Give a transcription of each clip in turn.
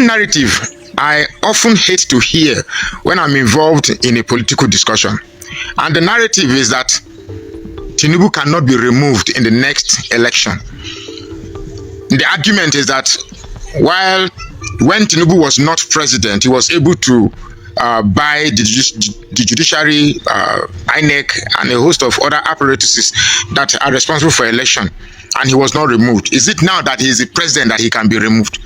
one narrative I often hate to hear when I'm involved in a political discussion. And the narrative is that Tinubu cannot be removed in the next election. The argument is that when Tinubu was not president, he was able to buy the judiciary, INEC, and a host of other apparatuses that are responsible for election, and he was not removed. Is it now that he is the president that he can be removed?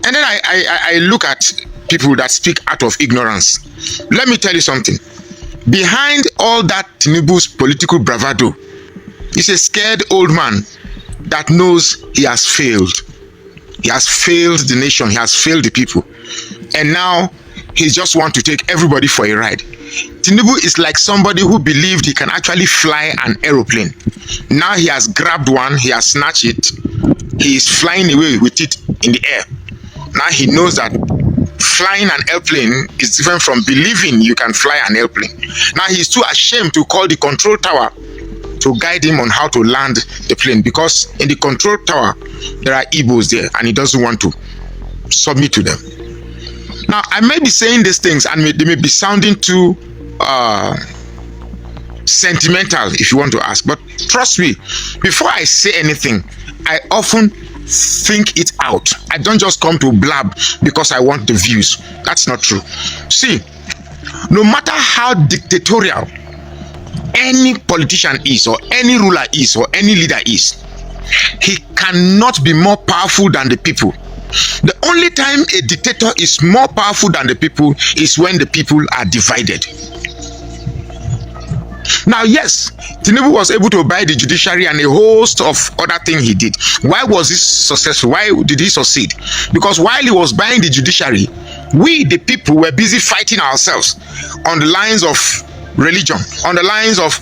And then I look at people that speak out of ignorance. Let me tell you something. Behind all that Tinubu's political bravado is a scared old man that knows he has failed. He has failed the nation. He has failed the people. And now he just wants to take everybody for a ride. Tinubu is like somebody who believed he can actually fly an aeroplane. Now he has grabbed one, he has snatched it, he is flying away with it in the air. Now he knows that flying an airplane is different from believing you can fly an airplane. Now he's too ashamed to call the control tower to guide him on how to land the plane, because in the control tower there are Igbos there and he doesn't want to submit to them. Now I may be saying these things and they may be sounding too sentimental, if you want to ask, but trust me, before I say anything, I often think it out. I don't just come to blab because I want the views. That's not true. See, no matter how dictatorial any politician is, or any ruler is, or any leader is, he cannot be more powerful than the people. The only time a dictator is more powerful than the people is when the people are divided. Now, yes, Tinubu was able to buy the judiciary and a host of other things he did. Why was he successful? Why did he succeed? Because while he was buying the judiciary, we, the people, were busy fighting ourselves on the lines of religion, on the lines of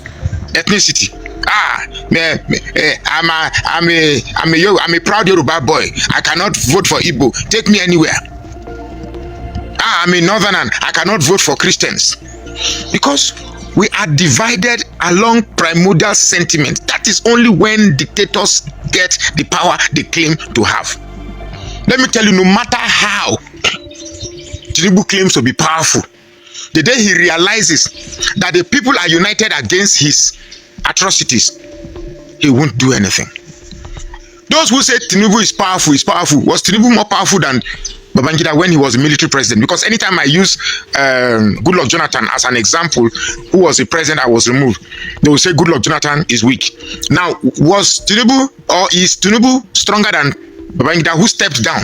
ethnicity. I'm a proud Yoruba boy. I cannot vote for Igbo. Take me anywhere. I'm a northerner. I cannot vote for Christians. Because we are divided along primordial sentiment. That is only when dictators get the power they claim to have. Let me tell you, no matter how Tinubu claims to be powerful, the day he realizes that the people are united against his atrocities, he won't do anything. Those who say Tinubu is powerful, was Tinubu more powerful than Babangida when he was a military president? Because anytime I use Goodluck Jonathan as an example, who was a president that was removed, they will say Goodluck Jonathan is weak. Now, was Tinubu, or is Tinubu stronger than Babangida, who stepped down?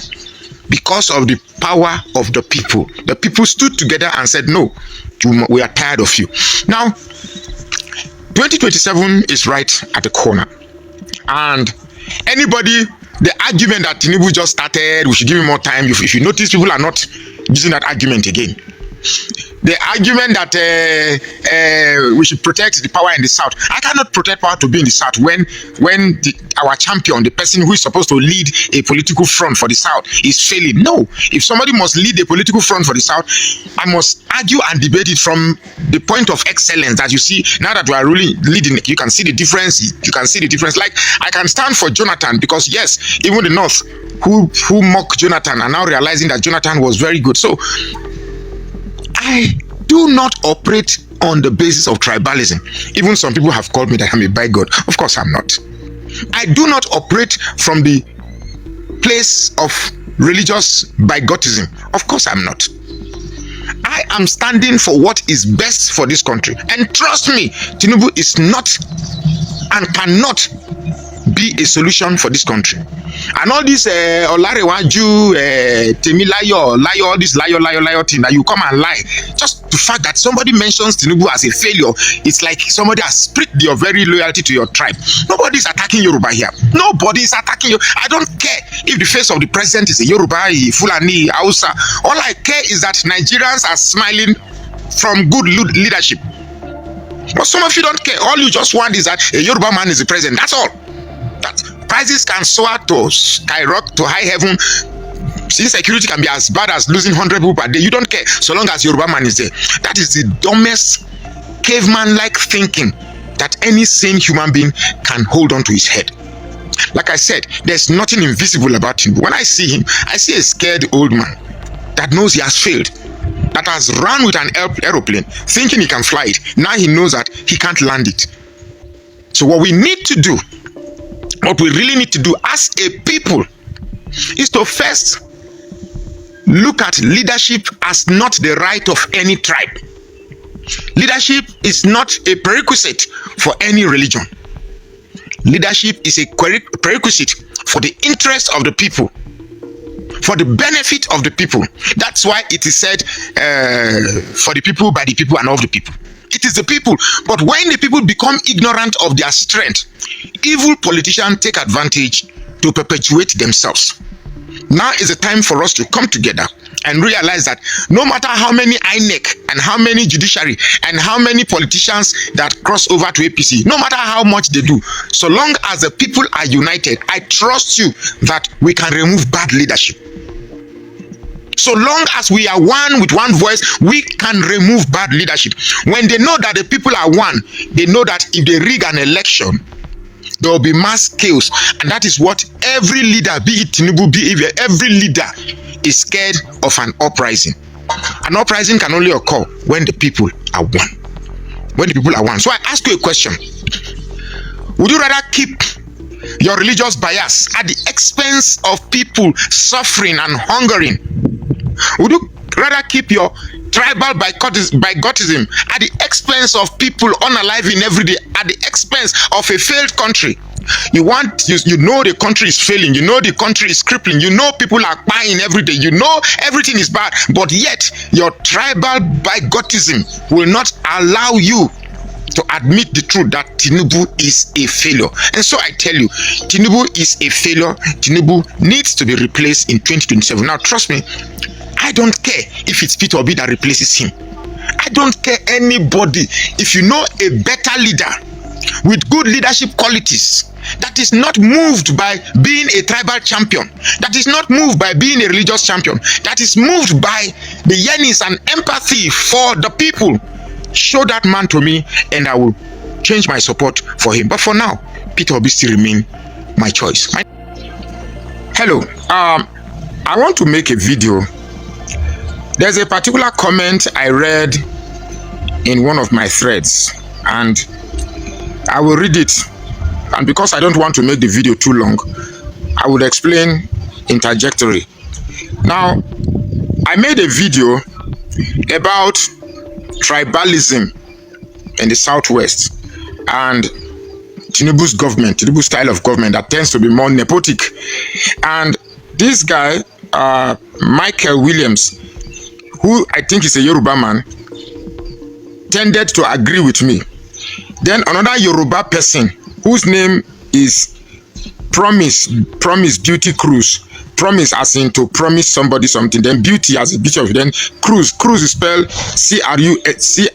Because of the power of the people. The people stood together and said, no, we are tired of you. Now, 2027 is right at the corner. And anybody, the argument that Tinubu just started, we should give him more time. If you notice, people are not using that argument again. The argument that we should protect the power in the south. I cannot protect power to be in the south when our champion, the person who is supposed to lead a political front for the south, is failing. No, if somebody must lead a political front for the south, I must argue and debate it from the point of excellence that you see. Now that we are really leading, you can see the difference. You can see the difference. Like, I can stand for Jonathan because yes, even the north who mock Jonathan are now realizing that Jonathan was very good. So I do not operate on the basis of tribalism. Even some people have called me that I'm a bigod. Of course I'm not. I do not operate from the place of religious bigotism. Of course I'm not. I am standing for what is best for this country. And trust me, Tinubu is not and cannot be a solution for this country. And all this Olarewaju, Temilayo, liar, all this liar thing that you come and lie. Just the fact that somebody mentions Tinubu as a failure, it's like somebody has split your very loyalty to your tribe. Nobody is attacking Yoruba here. Nobody is attacking you. I don't care if the face of the president is a Yoruba, a Fulani, Hausa. All I care is that Nigerians are smiling from good leadership. But some of you don't care. All you just want is that a Yoruba man is the president. That's all. That prices can soar to skyrocket to high heaven. Insecurity can be as bad as losing 100 people per day. You don't care so long as Yoruba man is there. That is the dumbest caveman-like thinking that any sane human being can hold on to his head. Like I said, there's nothing invisible about Tinubu. When I see him, I see a scared old man that knows he has failed, that has run with an aeroplane thinking he can fly it. Now he knows that he can't land it. So what we need to do, what we really need to do as a people, is to first look at leadership as not the right of any tribe. Leadership is not a prerequisite for any religion. Leadership is a prerequisite for the interest of the people, for the benefit of the people. That's why it is said, for the people, by the people, and of the people. It is the people. But when the people become ignorant of their strength, evil politicians take advantage to perpetuate themselves. Now is the time for us to come together and realize that no matter how many INEC and how many judiciary and how many politicians that cross over to APC, no matter how much they do, so long as the people are united, I trust you that we can remove bad leadership. So long as we are one with one voice, we can remove bad leadership. When they know that the people are one, they know that if they rig an election, there will be mass chaos. And that is what every leader, be it Tinubu, be it every leader, is scared of an uprising. An uprising can only occur when the people are one. When the people are one. So I ask you a question. Would you rather keep your religious bias at the expense of people suffering and hungering? Would you rather keep your tribal bigotism at the expense of people unaliving every day, at the expense of a failed country? You know the country is failing, you know the country is crippling, you know people are buying every day, you know everything is bad, but yet your tribal bigotism will not allow you to admit the truth that Tinubu is a failure. And so I tell you, Tinubu is a failure. Tinubu needs to be replaced in 2027. Now trust me, I don't care if it's Peter Obi that replaces him. I don't care anybody. If you know a better leader with good leadership qualities, that is not moved by being a tribal champion, that is not moved by being a religious champion, that is moved by the yearnings and empathy for the people, show that man to me and I will change my support for him. But for now, Peter Obi still remain my choice. Hello, I want to make a video. There's a particular comment I read in one of my threads, and I will read it. And because I don't want to make the video too long, I will explain interjectory. Now, I made a video about tribalism in the Southwest and Tinubu's government, Tinubu's style of government that tends to be more nepotic. And this guy, Michael Williams, who I think is a Yoruba man, tended to agree with me. Then another Yoruba person whose name is Promise Beauty Cruz. Promise as in to promise somebody something. Then beauty as a beauty of, then Cruz. Cruz is spelled C-R-U-Z.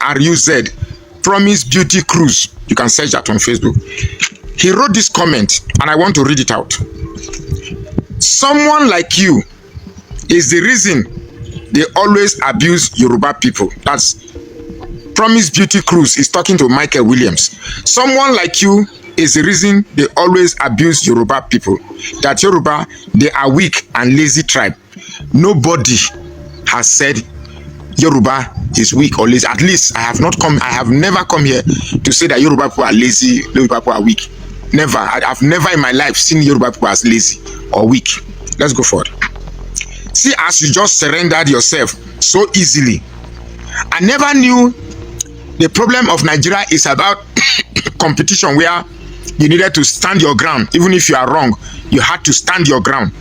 Promise Beauty Cruz. You can search that on Facebook. He wrote this comment and I want to read it out. Someone like you is the reason they always abuse Yoruba people. That's Promise Beauty Cruz is talking to Michael Williams. Someone like you is the reason they always abuse Yoruba people. That Yoruba, they are weak and lazy tribe. Nobody has said Yoruba is weak or lazy. At least I have never come here to say that Yoruba people are lazy, Yoruba people are weak. Never. I've never in my life seen Yoruba people as lazy or weak. Let's go forward. See, as you just surrendered yourself so easily. I never knew the problem of Nigeria is about competition, where you needed to stand your ground. Even if you are wrong, you had to stand your ground.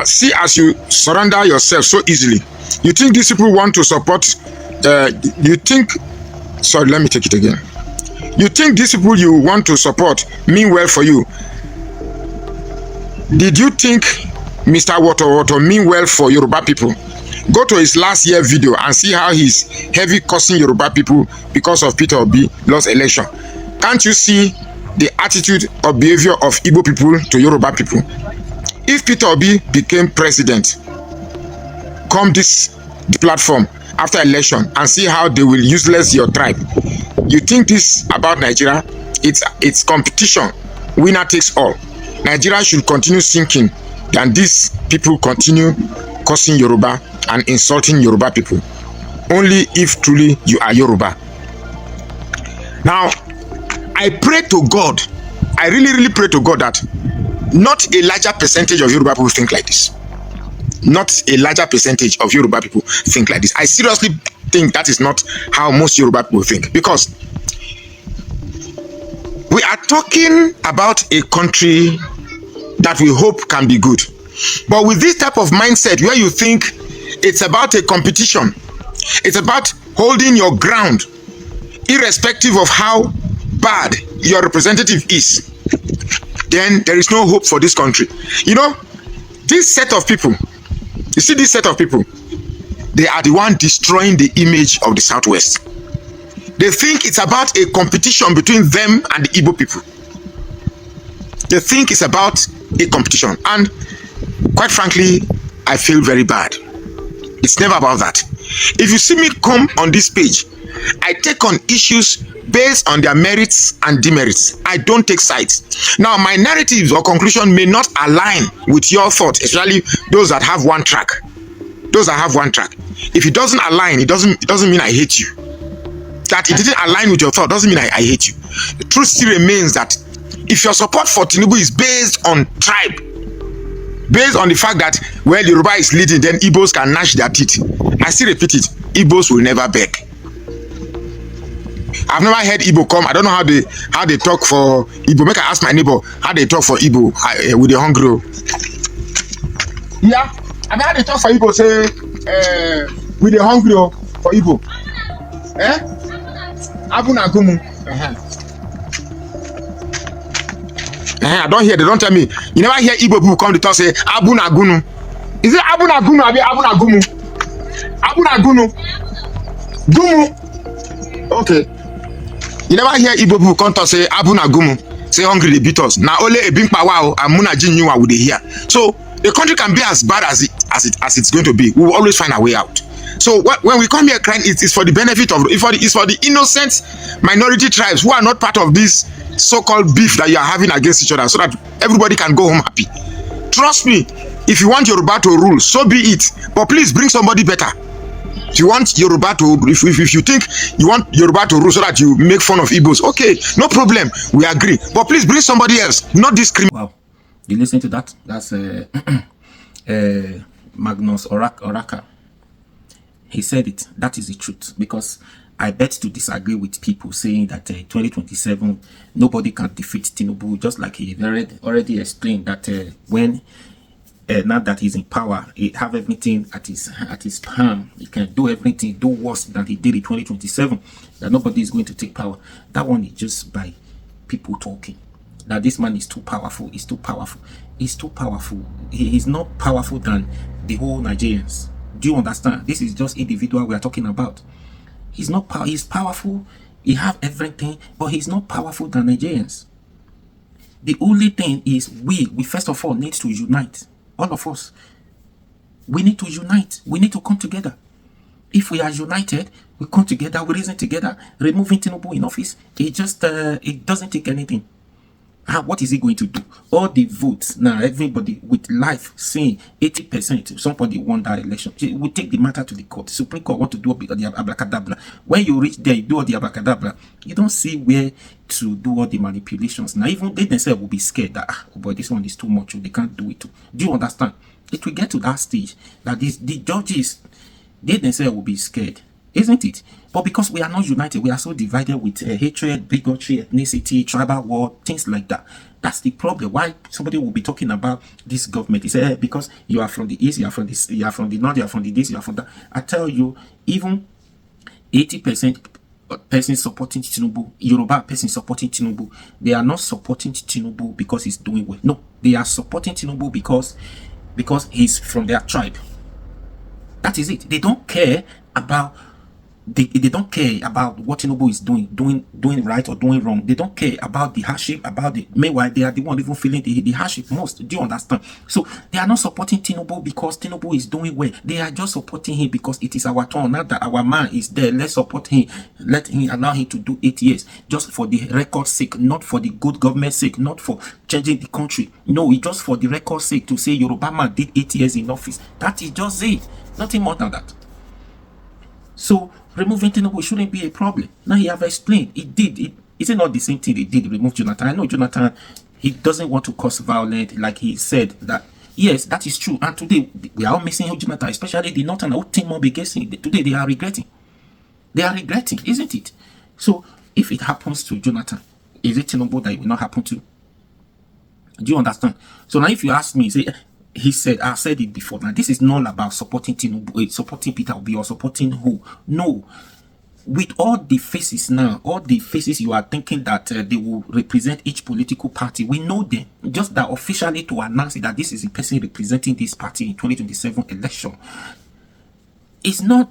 See, as you surrender yourself so easily. You think these people want to support, sorry, let me take it again. You think these people you want to support mean well for you. Did you think Mr. Woto mean well for Yoruba people? Go to his last year video and see how he's heavy cursing Yoruba people because of Peter Obi lost election. Can't you see the attitude or behavior of Igbo people to Yoruba people? If Peter Obi became president, come this platform after election and see how they will useless your tribe. You think this about Nigeria? It's competition winner takes all. Nigeria should continue sinking than these people continue cursing Yoruba and insulting Yoruba people. Only if truly you are Yoruba. Now, I pray to God, I really pray to God that not a larger percentage of Yoruba people think like this. Not a larger percentage of Yoruba people think like this. I seriously think that is not how most Yoruba people think, because we are talking about a country that we hope can be good. But with this type of mindset where you think it's about a competition, it's about holding your ground irrespective of how bad your representative is, then there is no hope for this country. You know, this set of people, you see this set of people, they are the one destroying the image of the Southwest. They think it's about a competition between them and the Igbo people. They think it's about a competition. And quite frankly, I feel very bad. It's never about that. If you see me come on this page, I take on issues based on their merits and demerits. I don't take sides. Now, my narratives or conclusion may not align with your thoughts, especially those that have one track. Those that have one track. If it doesn't align, it doesn't mean I hate you. That it didn't align with your thought doesn't mean I hate you. The truth still remains that if your support for Tinubu is based on tribe, based on the fact that, well, Yoruba is leading, then Igbos can gnash their teeth. I still repeat it, Igbos will never beg. I've never heard Igbo come. I don't know how they talk for Igbo. Make I ask my neighbor how they talk for Igbo with the hungry. Yeah, I mean how they talk for Igbo, say with the hungry for Igbo. Abuna gumu. I don't hear. They don't tell me. You never hear Igbo people come to talk say Abuna gunu. Is it Abuna gunu or Abuna gumu? Abuna gunu. Gumu. Okay. You never hear Igbo people come to say Abuna gumu. Say hungry they beat us. Now only a big power and Muna Jinua would they hear. So the country can be as bad as it's going to be. We will always find a way out. So when we come here crying, it's for the benefit of, it's for the innocent minority tribes who are not part of this so-called beef that you are having against each other, so that everybody can go home happy. Trust me, if you want Yoruba to rule, so be it. But please bring somebody better. If you want Yoruba to, if you think you want Yoruba to rule so that you make fun of Igbos, okay, no problem, we agree. But please bring somebody else, not discriminate. Wow, you listen to that? That's Magus Oraka. He said it. That is the truth. Because I bet to disagree with people saying that 2027 nobody can defeat Tinubu. Just like he already explained that when now that he's in power, he have everything at his palm. He can do everything, do worse than he did in 2027. That nobody is going to take power. That one is just by people talking. That this man is too powerful. He's too powerful. He's too powerful. He is not powerful than the whole Nigerians. Do you understand? This is just individual we are talking about. He's not powerful. He's powerful. He have everything, but he's not powerful than Nigerians. The only thing is we first of all need to unite. All of us. We need to unite. We need to come together. If we are united, we come together, we reason together. Removing Tinubu in office, it doesn't take anything. What is he going to do? All the votes now, everybody with life saying 80%, somebody won that election. We take the matter to the court. The Supreme Court want to do the abracadabra. When you reach there, you do all the abracadabra. You don't see where to do all the manipulations. Now, even they themselves will be scared that, oh boy, this one is too much. They can't do it. Do you understand? It will get to that stage that the judges, they themselves will be scared. Isn't it? But because we are not united, we are so divided with hatred, bigotry, ethnicity, tribal war, things like that. That's the problem. Why somebody will be talking about this government? He said, because you are from the east, you are from this, you are from the north, you are from the this, you are from that. I tell you, even 80% person supporting Tinubu, Yoruba person supporting Tinubu, they are not supporting Tinubu because he's doing well. No, they are supporting Tinubu because he's from their tribe. That is it. They don't care about They don't care about what Tinubu is doing right or doing wrong. They don't care about the hardship, about the, meanwhile they are the one even feeling the hardship most. Do you understand? So they are not supporting Tinubu because Tinubu is doing well. They are just supporting him because it is our turn. Now that our man is there, let's support him. Let him, allow him to do 8 years, just for the record sake, not for the good government sake, not for changing the country. No, it's just for the record sake, to say Yoruba man did 8 years in office. That is just it. Nothing more than that. So removing Tinubu shouldn't be a problem. Now he have explained it did. Is it not the same thing they did remove Jonathan? I know Jonathan, he doesn't want to cause violence, like he said that. Yes, that is true. And today we are all missing Jonathan, especially the Northern who team up against him. Today they are regretting. They are regretting, isn't it? So if it happens to Jonathan, is it Tinubu that it will not happen to? Do you understand? So now if you ask me, say, he said, I've said it before. Now, this is not about supporting Tinubu, supporting Peter Obi, or supporting who. No. With all the faces now, all the faces you are thinking that they will represent each political party, we know them. Just that officially to announce that this is a person representing this party in 2027 election. It's not,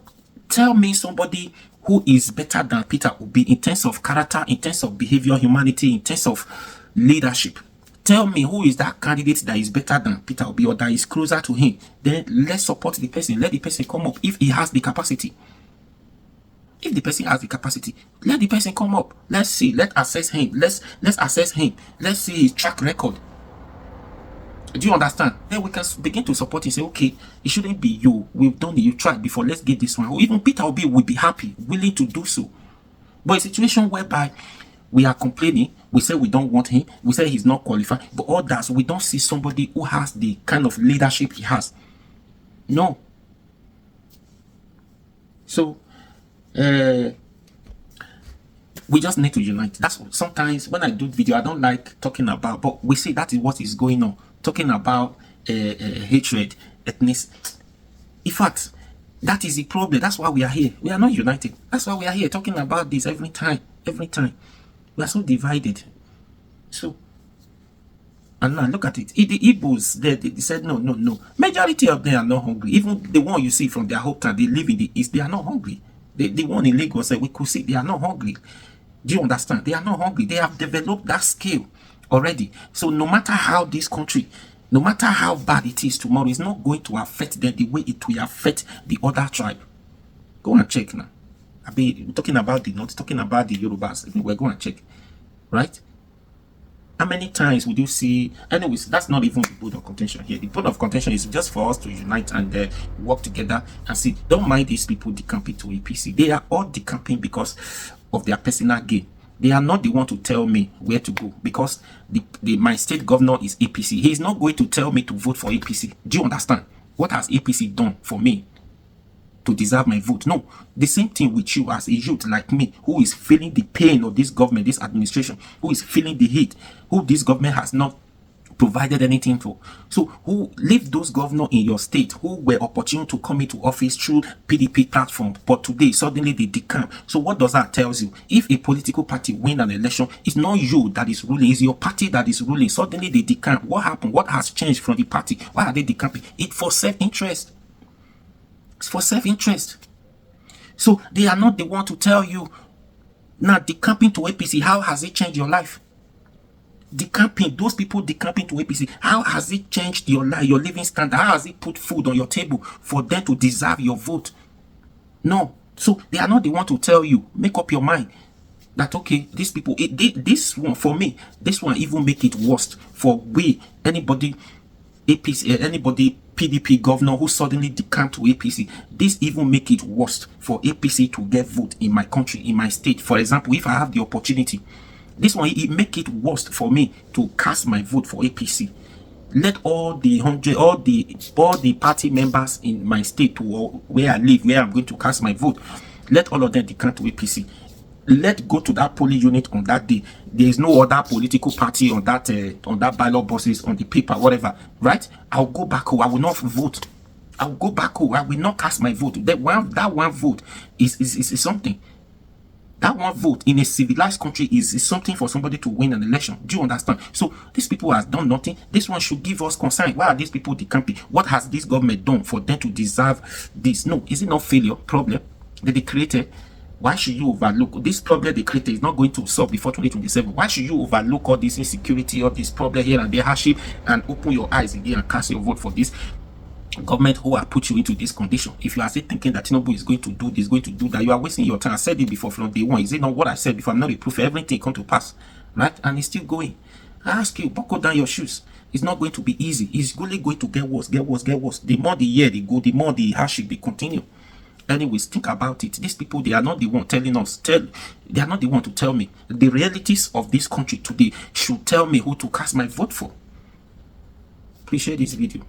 tell me somebody who is better than Peter Obi in terms of character, in terms of behavior, humanity, in terms of leadership. Tell me who is that candidate that is better than Peter Obi or that is closer to him. Then let's support the person. Let the person come up if he has the capacity. If the person has the capacity, let the person come up. Let's see. Let's assess him. Let's assess him. Let's see his track record. Do you understand? Then we can begin to support him. Say, okay, it shouldn't be you. We've done it. You tried before. Let's get this one. Or even Peter Obi will be happy, willing to do so. But a situation whereby we are complaining, we say we don't want him, we say he's not qualified, but others, we don't see somebody who has the kind of leadership he has. No. So, we just need to unite. That's what, sometimes when I do video, I don't like talking about, but we see that is what is going on. Talking about hatred, ethnicity. In fact, that is the problem. That's why we are here. We are not united. That's why we are here talking about this every time. Every time. We are so divided. So, and now look at it. The Igbos, they said no. Majority of them are not hungry. Even the one you see from their hometown, they live in the east, they are not hungry. The one in Lagos said we could see, they are not hungry. Do you understand? They are not hungry. They have developed that skill already. So no matter how this country, no matter how bad it is tomorrow, it's not going to affect them the way it will affect the other tribe. Go and check now. I mean, talking about the North, talking about the Yorubas. We're going to check, right? How many times would you see? Anyways, that's not even the point of contention here. The point of contention is just for us to unite and work together and see. Don't mind these people decamping to APC. They are all decamping because of their personal gain. They are not the one to tell me where to go, because my state governor is APC. He is not going to tell me to vote for APC. Do you understand? What has APC done for me to deserve my vote? No. The same thing with you as a youth like me, who is feeling the pain of this government, this administration, who is feeling the heat, who this government has not provided anything for. So who leave those governors in your state who were opportune to come into office through PDP platform, but today suddenly they decamp. So what does that tell you? If a political party win an election, it's not you that is ruling, it's your party that is ruling. Suddenly they decamp. What happened? What has changed from the party? Why are they decamping? It's for self-interest. It's for self-interest. So they are not the one to tell you, now decamping to APC, how has it changed your life? Decamping, those people decamping to APC, how has it changed your life, your living standard? How has it put food on your table for them to deserve your vote? No. So they are not the one to tell you, make up your mind that, okay, these people, this one, for me, this one even make it worse for anybody, APC, anybody, PDP governor who suddenly decamp to APC. This even make it worse for APC to get vote in my country, in my state. For example, if I have the opportunity, this one, it make it worse for me to cast my vote for APC. Let all the party members in my state, where I live, where I'm going to cast my vote, let all of them decamp to APC. Let go to that polling unit on that day. There is no other political party on that ballot boxes, on the paper, whatever, right? I'll go back home. I will not vote. I'll go back home. I will not cast my vote. That one vote is something. That one vote in a civilized country is something for somebody to win an election. Do you understand? So these people has done nothing. This one should give us concern. Why are these people decamping? What has this government done for them to deserve this? No, is it not failure, problem that they created? Why should you overlook this problem they created is not going to solve before 2027? Why should you overlook all this insecurity, all this problem here and there, hardship, and open your eyes again and cast your vote for this government who have put you into this condition? If you are still thinking that Tinubu is going to do this, going to do that, you are wasting your time. I said it before from day one. Is it not what I said before? I'm not a proof. Everything come to pass, right? And it's still going. I ask you, buckle down your shoes. It's not going to be easy. It's really going to get worse, get worse, get worse. The more the year they go, the more the hardship they continue. Anyways, think about it. These people, they are not the one telling us. They are not the one to tell me the realities of this country today. Should tell me who to cast my vote for. Appreciate this video.